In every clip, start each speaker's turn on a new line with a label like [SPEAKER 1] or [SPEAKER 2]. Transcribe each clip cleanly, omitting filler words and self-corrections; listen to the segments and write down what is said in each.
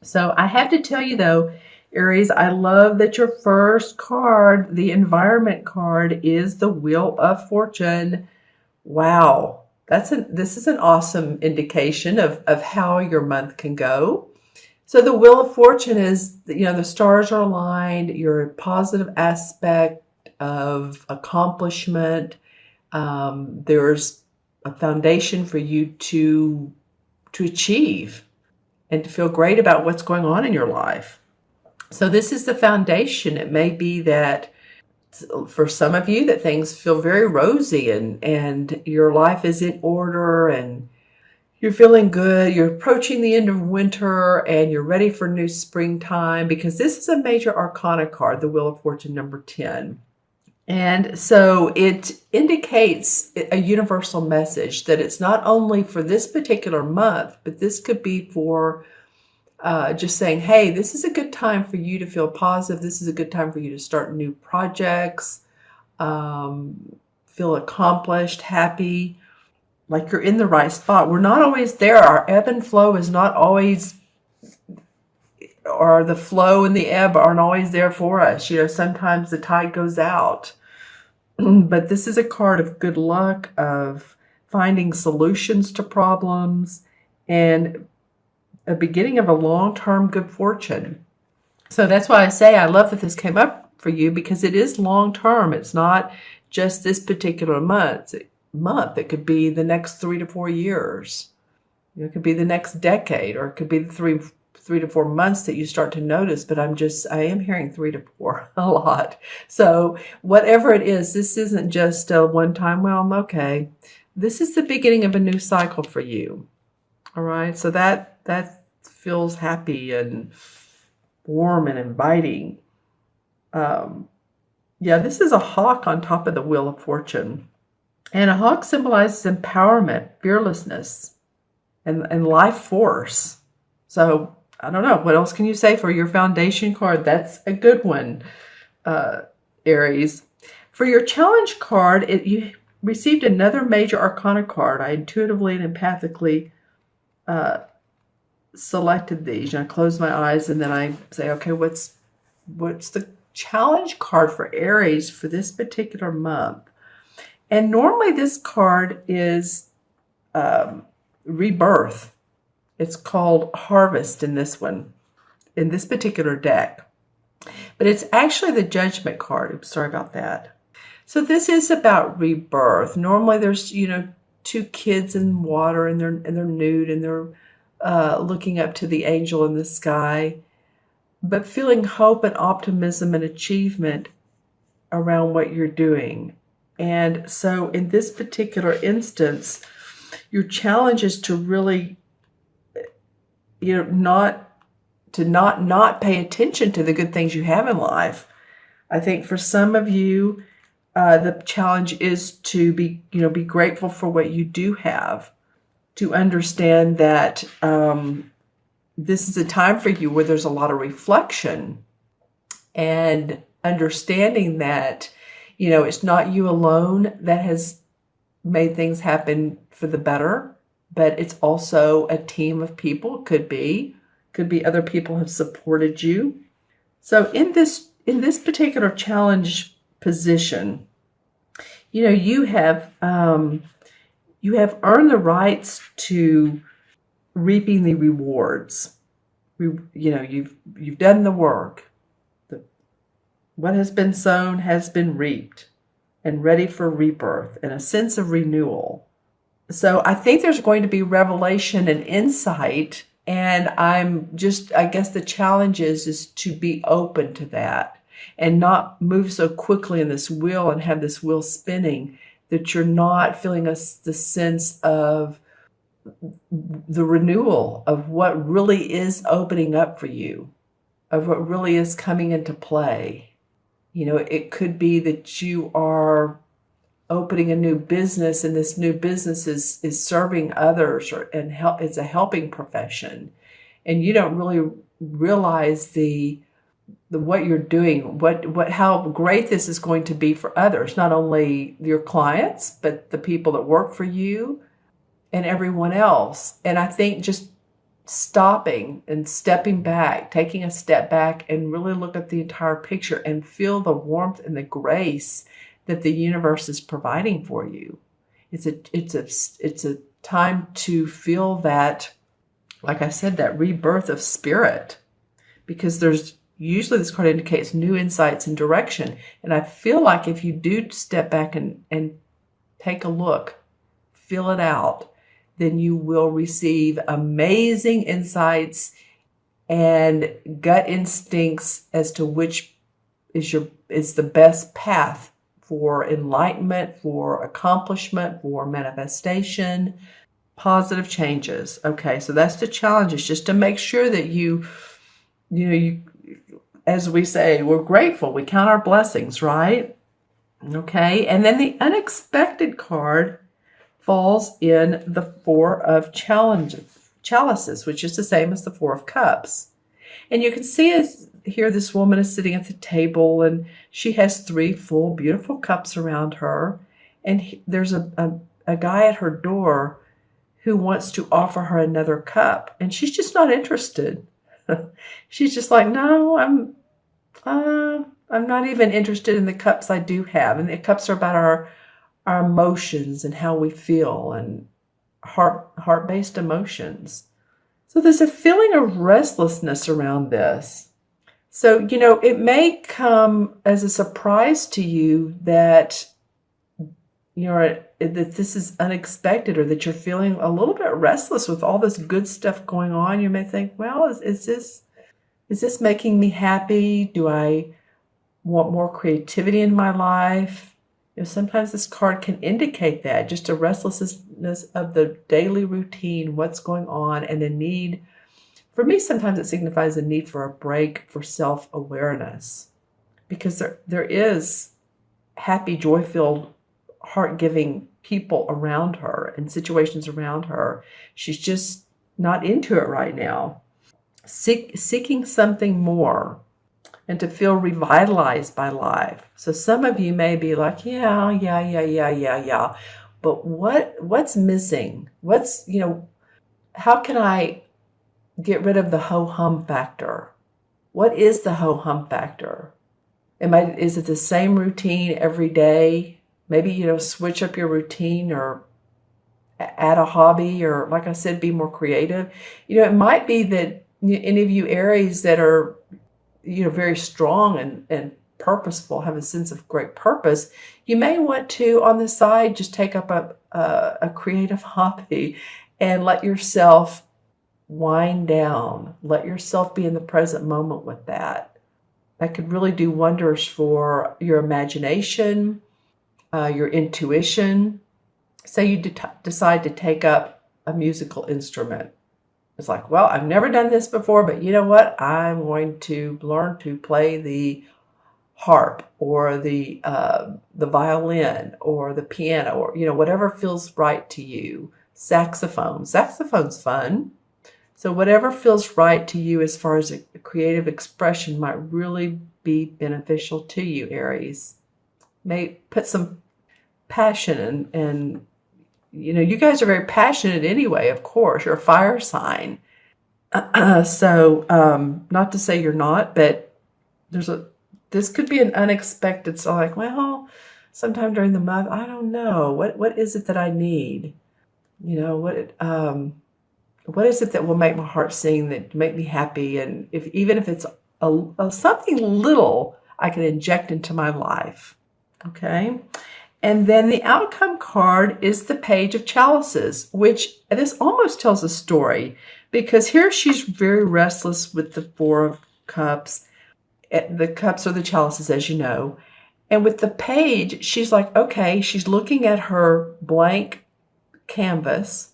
[SPEAKER 1] So I have to tell you though, Aries, I love that your first card, the environment card, is the Wheel of Fortune. Wow. This is an awesome indication of how your month can go. So the Wheel of Fortune is, the stars are aligned, your positive aspect of accomplishment. There's a foundation for you to achieve and to feel great about what's going on in your life. So this is the foundation. It may be that for some of you that things feel very rosy and your life is in order and you're feeling good. You're approaching the end of winter and you're ready for new springtime because this is a major arcana card, the Wheel of Fortune number 10. And so it indicates a universal message that it's not only for this particular month, but this could be for just saying, hey, this is a good time for you to feel positive. This is a good time for you to start new projects, feel accomplished, happy, like you're in the right spot. We're not always there. Our ebb and flow is not always, or the flow and the ebb aren't always there for us. Sometimes the tide goes out. But this is a card of good luck, of finding solutions to problems, and a beginning of a long-term good fortune. So that's why I say I love that this came up for you because it is long-term. It's not just this particular month. It could be the next 3 to 4 years. It could be the next decade, or it could be the three to 4 months that you start to notice. But I am hearing 3 to 4 a lot. So whatever it is, this isn't just a one-time. Well, okay, this is the beginning of a new cycle for you. All right, so that feels happy and warm and inviting. Yeah, this is a hawk on top of the Wheel of Fortune. And a hawk symbolizes empowerment, fearlessness, and life force. So I don't know. What else can you say for your foundation card? That's a good one, Aries. For your challenge card, you received another major arcana card. I intuitively and empathically selected these. I close my eyes and then I say, okay, what's the challenge card for Aries for this particular month? And normally this card is rebirth. It's called harvest in this one, in this particular deck. But it's actually the judgment card. Oops, sorry about that. So this is about rebirth. Normally there's, two kids in water and they're nude and they're looking up to the angel in the sky, but feeling hope and optimism and achievement around what you're doing. And so in this particular instance, your challenge is to really, not pay attention to the good things you have in life. I think for some of you, the challenge is to be grateful for what you do have, to understand that this is a time for you where there's a lot of reflection and understanding that, it's not you alone that has made things happen for the better, but it's also a team of people. Could be other people have supported you. So in this particular challenge position, you have earned the rights to reaping the rewards. You've done the work. What has been sown has been reaped and ready for rebirth and a sense of renewal. So I think there's going to be revelation and insight. And I guess the challenge is to be open to that and not move so quickly in this wheel and have this wheel spinning that you're not feeling the sense of the renewal of what really is opening up for you, of what really is coming into play. It could be that you are opening a new business and this new business is serving others and it's a helping profession. And you don't really realize the what you're doing, how great this is going to be for others, not only your clients, but the people that work for you and everyone else. And I think just stopping and stepping back, taking a step back and really look at the entire picture and feel the warmth and the grace that the universe is providing for you. It's a time to feel that, like I said, that rebirth of spirit, because there's usually, this card indicates new insights and direction. And I feel like if you do step back and take a look, feel it out, then you will receive amazing insights and gut instincts as to which is the best path for enlightenment, for accomplishment, for manifestation, positive changes. Okay, so that's the challenge, is just to make sure that you as we say, we're grateful. We count our blessings, right? Okay, and then the unexpected card falls in the Four of Chalices, which is the same as the Four of Cups. And you can see here this woman is sitting at the table, and she has 3 full, beautiful cups around her. And there's a guy at her door who wants to offer her another cup. And she's just not interested. She's just like, no, I'm not even interested in the cups I do have. And the cups are about our emotions and how we feel, and heart-based emotions. So there's a feeling of restlessness around this. So, it may come as a surprise to you that, that this is unexpected, or that you're feeling a little bit restless with all this good stuff going on. You may think, well, is this making me happy? Do I want more creativity in my life? Sometimes this card can indicate that, just a restlessness of the daily routine, what's going on, and a need. For me, sometimes it signifies a need for a break, for self-awareness, because there is happy, joy-filled, heart-giving people around her and situations around her. She's just not into it right now. Seeking something more, and to feel revitalized by life. So some of you may be like, yeah. But what's missing? How can I get rid of the ho-hum factor? What is the ho-hum factor? Is it the same routine every day? Maybe, switch up your routine, or add a hobby, or, like I said, be more creative. It might be that any of you Aries that are very strong and purposeful, have a sense of great purpose, you may want to, on the side, just take up a creative hobby and let yourself wind down. Let yourself be in the present moment with that. That could really do wonders for your imagination, your intuition. Say you decide to take up a musical instrument. It's like, well, I've never done this before, but you know what? I'm going to learn to play the harp, or the violin, or the piano, or, whatever feels right to you. Saxophone's fun. So whatever feels right to you as far as a creative expression might really be beneficial to you, Aries. May put some passion and you guys are very passionate anyway, of course. You're a fire sign. So, not to say you're not, but this could be an unexpected, so like, well, sometime during the month, I don't know. What is it that I need? What is it that will make my heart sing, that make me happy? And even if it's something little I can inject into my life. Okay. And then the outcome card is the Page of Chalices, which this almost tells a story, because here she's very restless with the Four of Cups. The cups are the chalices, as you know. And with the page, she's like, okay, she's looking at her blank canvas.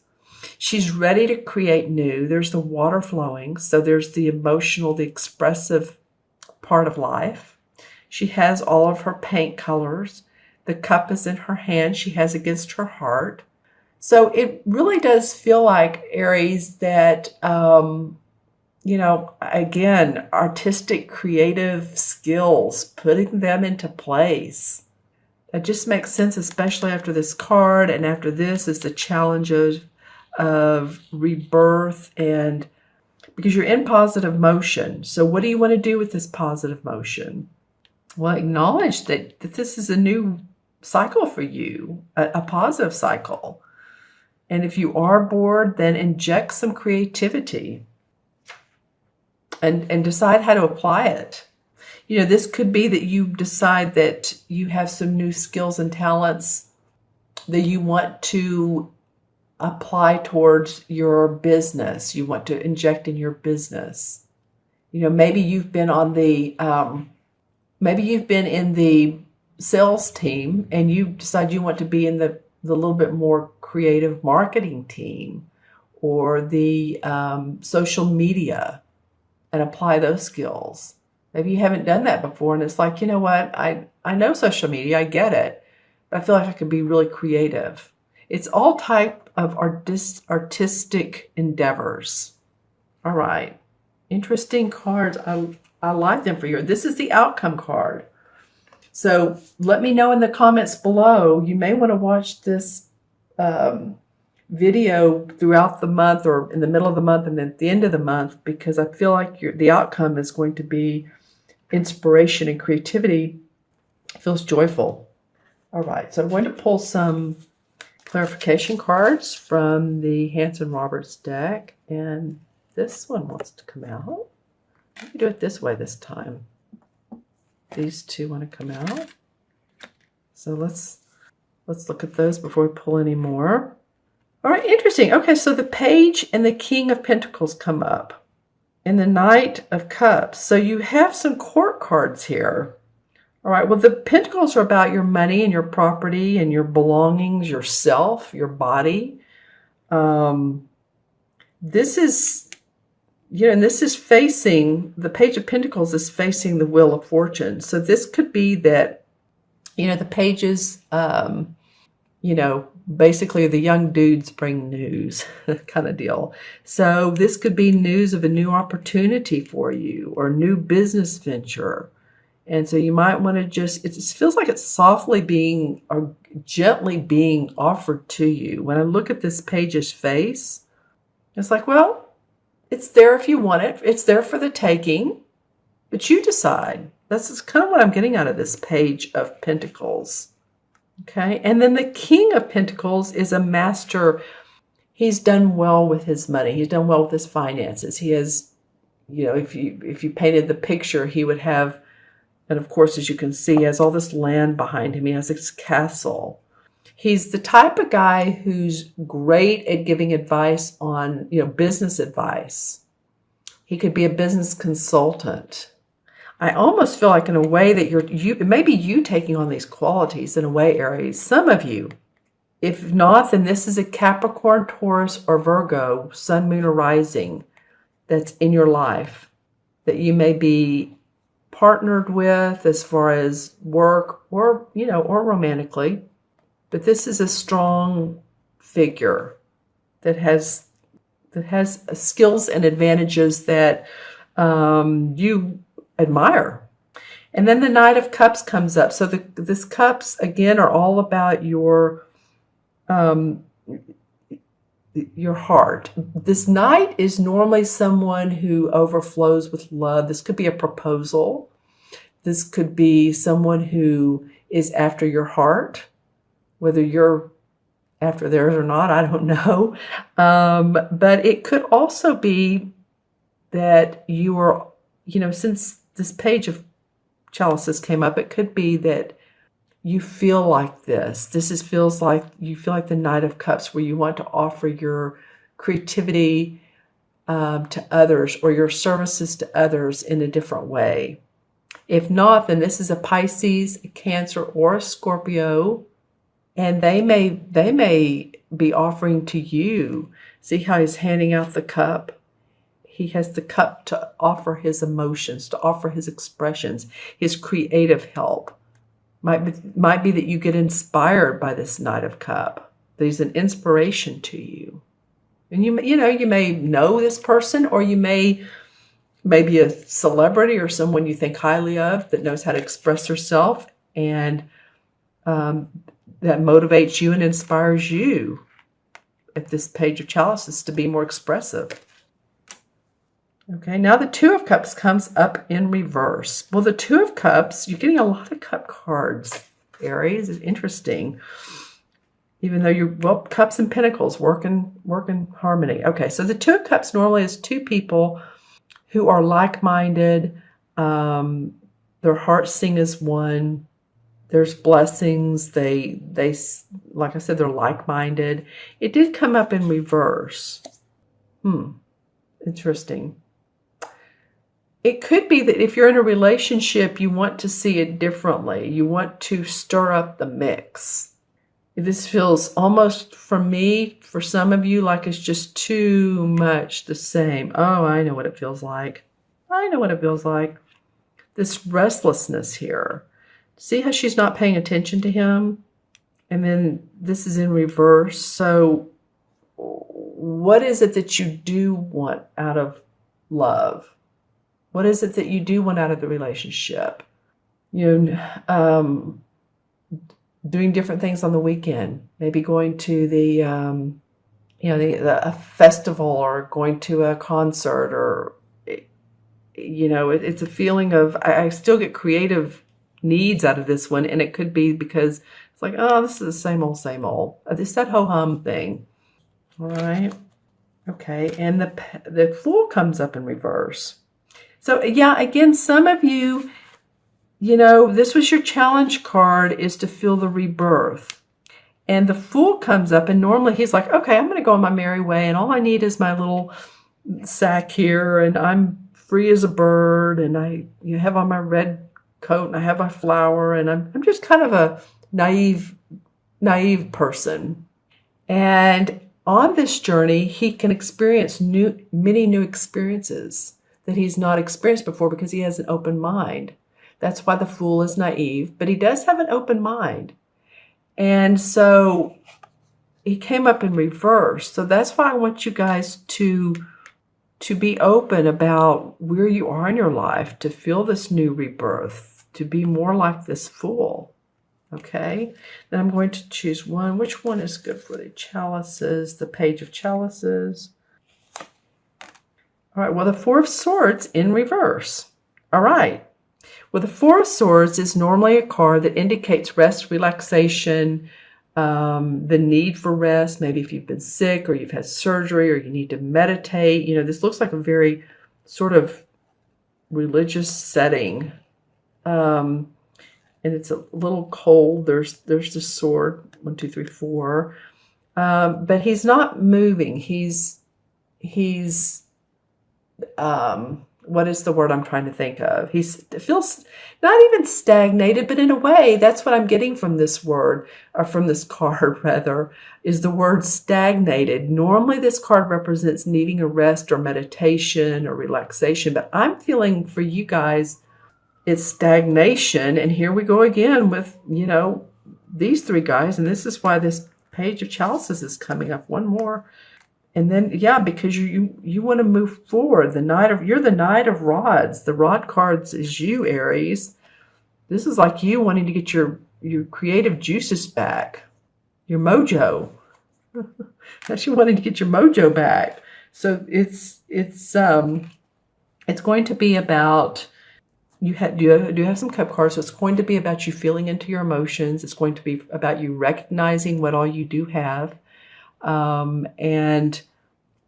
[SPEAKER 1] She's ready to create new. There's the water flowing. So there's the emotional, the expressive part of life. She has all of her paint colors. The cup is in her hand. She has against her heart. So it really does feel like, Aries, that, again, artistic, creative skills, putting them into place. That just makes sense, especially after this card. And after this is the challenge of rebirth and because you're in positive motion. So what do you want to do with this positive motion? Well, acknowledge that this is a new cycle for you, a positive cycle. And if you are bored, then inject some creativity and decide how to apply it. You know, this could be that you decide that you have some new skills and talents that you want to apply towards your business. You want to inject in your business. You know, maybe you've been on the, maybe you've been in the sales team and you decide you want to be in the little bit more creative marketing team or the social media and apply those skills. Maybe you haven't done that before and it's like, you know what, I know social media, I get it, but I feel like I could be really creative. It's all type of artistic endeavors. All right. Interesting cards. I like them for you. This is the outcome card. So let me know in the comments below. You may want to watch this video throughout the month or in the middle of the month and then at the end of the month, because I feel like the outcome is going to be inspiration and creativity. It feels joyful. All right. So I'm going to pull some clarification cards from the Hanson Roberts deck. And this one wants to come out. Let me do it this way this time. These two want to come out. So let's look at those before we pull any more. All right, interesting. Okay, so the Page and the King of Pentacles come up. And the Knight of Cups. So you have some court cards here. All right, well, the Pentacles are about your money and your property and your belongings, yourself, your body. This is, you know, and this is facing, the Page of Pentacles is facing the Wheel of Fortune. So this could be that, you know, the pages, you know, basically the young dudes bring news kind of deal. So this could be news of a new opportunity for you or a new business venture. And so you might want to just, it feels like it's softly being or gently being offered to you. When I look at this page's face, it's like, well, it's there if you want it. It's there for the taking, but you decide. That's kind of what I'm getting out of this Page of Pentacles. Okay. And then the King of Pentacles is a master. He's done well with his money. He's done well with his finances. He has, you know, if you painted the picture, he would have, and of course, as you can see, he has all this land behind him. He has this castle. He's the type of guy who's great at giving advice on, you know, business advice. He could be a business consultant. I almost feel like in a way that maybe you taking on these qualities in a way, Aries. Some of you. If not, then this is a Capricorn, Taurus, or Virgo, Sun, Moon, or Rising that's in your life that you may be partnered with as far as work or, you know, or romantically. But this is a strong figure that has skills and advantages that you admire. And then the Knight of Cups comes up. So this cups, again, are all about your heart. This Knight is normally someone who overflows with love. This could be a proposal. This could be someone who is after your heart. Whether you're after theirs or not, I don't know. But it could also be that you are, you know, since this Page of Chalices came up, it could be that you feel like this. Feels like you feel like the Knight of Cups, where you want to offer your creativity to others or your services to others in a different way. If not, then this is a Pisces, a Cancer, or a Scorpio. And they may be offering to you. See how he's handing out the cup? He has the cup to offer his emotions, to offer his expressions, his creative help. Might be that you get inspired by this Knight of Cup. That he's an inspiration to you. And you may know this person, or you may be a celebrity or someone you think highly of that knows how to express herself, and that motivates you and inspires you at this Page of Chalices to be more expressive. Okay, now the Two of Cups comes up in reverse. Well, the Two of Cups, you're getting a lot of cup cards, Aries. It's interesting. Even though Cups and Pentacles work in harmony. Okay, so the Two of Cups normally is two people who are like-minded. Their hearts sing as one. There's blessings. They like I said, they're like-minded. It did come up in reverse. Interesting. It could be that if you're in a relationship, you want to see it differently. You want to stir up the mix. This feels almost, for me, for some of you, like it's just too much the same. Oh, I know what it feels like. I know what it feels like. This restlessness here. See how she's not paying attention to him? And then this is in reverse. So what is it that you do want out of love? What is it that you do want out of the relationship? Doing different things on the weekend, maybe going to a festival or going to a concert, or, it's a feeling of, I still get creative needs out of this one. And it could be because it's like, oh, this is the same old, same old. It's that ho-hum thing. All right. Okay. And the Fool comes up in reverse. So yeah, again, some of you, this was your challenge card, is to feel the rebirth. And the Fool comes up, and normally he's like, okay, I'm going to go on my merry way, and all I need is my little sack here, and I'm free as a bird, and you have on my red coat, and I have my flower, and I'm just kind of a naive person. And on this journey, he can experience many new experiences that he's not experienced before because he has an open mind. That's why the Fool is naive, but he does have an open mind. And so he came up in reverse. So that's why I want you guys to be open about where you are in your life, to feel this new rebirth, to be more like this Fool. Okay, then I'm going to choose one. Which one is good for the chalices? The Page of Chalices. All right, well, the Four of Swords in reverse. All right. Well, the Four of Swords is normally a card that indicates rest, relaxation, the need for rest. Maybe if you've been sick or you've had surgery or you need to meditate. This looks like a very sort of religious setting. And it's a little cold. There's the sword, 1, 2, 3, 4. But he's not moving. He's what is the word I'm trying to think of? He feels not even stagnated, but in a way, that's what I'm getting from this word, or from this card rather, is the word stagnated. Normally this card represents needing a rest or meditation or relaxation, but I'm feeling for you guys, it's stagnation. And here we go again with, these three guys. And this is why this Page of Chalices is coming up. One more. And then, yeah, because you want to move forward. You're the Knight of Rods. The Rod cards is you, Aries. This is like you wanting to get your creative juices back, your mojo. That's you wanting to get your mojo back. So it's going to be about, you do have some cup cards, so it's going to be about you feeling into your emotions. It's going to be about you recognizing what all you do have. And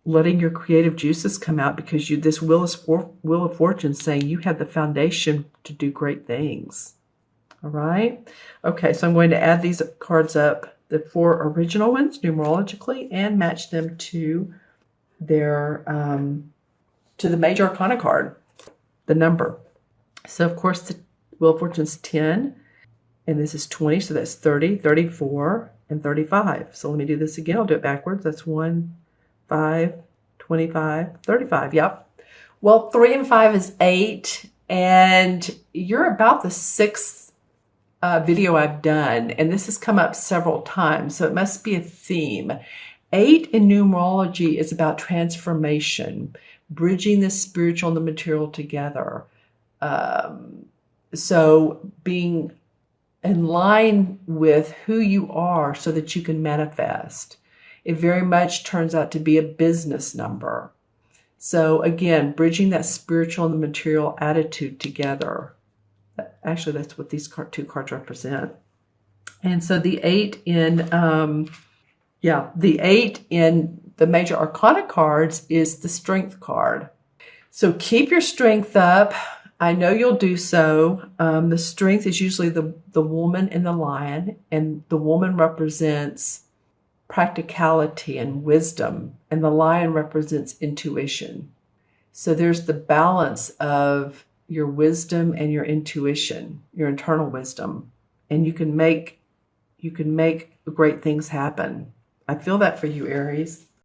[SPEAKER 1] letting your creative juices come out, because this Wheel of Fortune saying you have the foundation to do great things. All right. Okay, so I'm going to add these cards up, the 4 original ones numerologically, and match them to their to the Major Arcana card, the number. So of course the Wheel of Fortune's 10, and this is 20, so that's 30, 34. And 35. So let me do this again. I'll do it backwards. That's 1, 5, 25, 35. Yep. Well, 3 and 5 is 8. And you're about the 6th video I've done. And this has come up several times. So it must be a theme. 8 in numerology is about transformation, bridging the spiritual and the material together. So being in line with who you are so that you can manifest. It very much turns out to be a business number. So again, bridging that spiritual and the material attitude together. Actually, that's what these two cards represent. And so the 8 in, the 8 in the major arcana cards is the strength card. So keep your strength up. I know you'll do so. The strength is usually the woman and the lion, and the woman represents practicality and wisdom, and the lion represents intuition. So there's the balance of your wisdom and your intuition, your internal wisdom, and you can make great things happen. I feel that for you, Aries.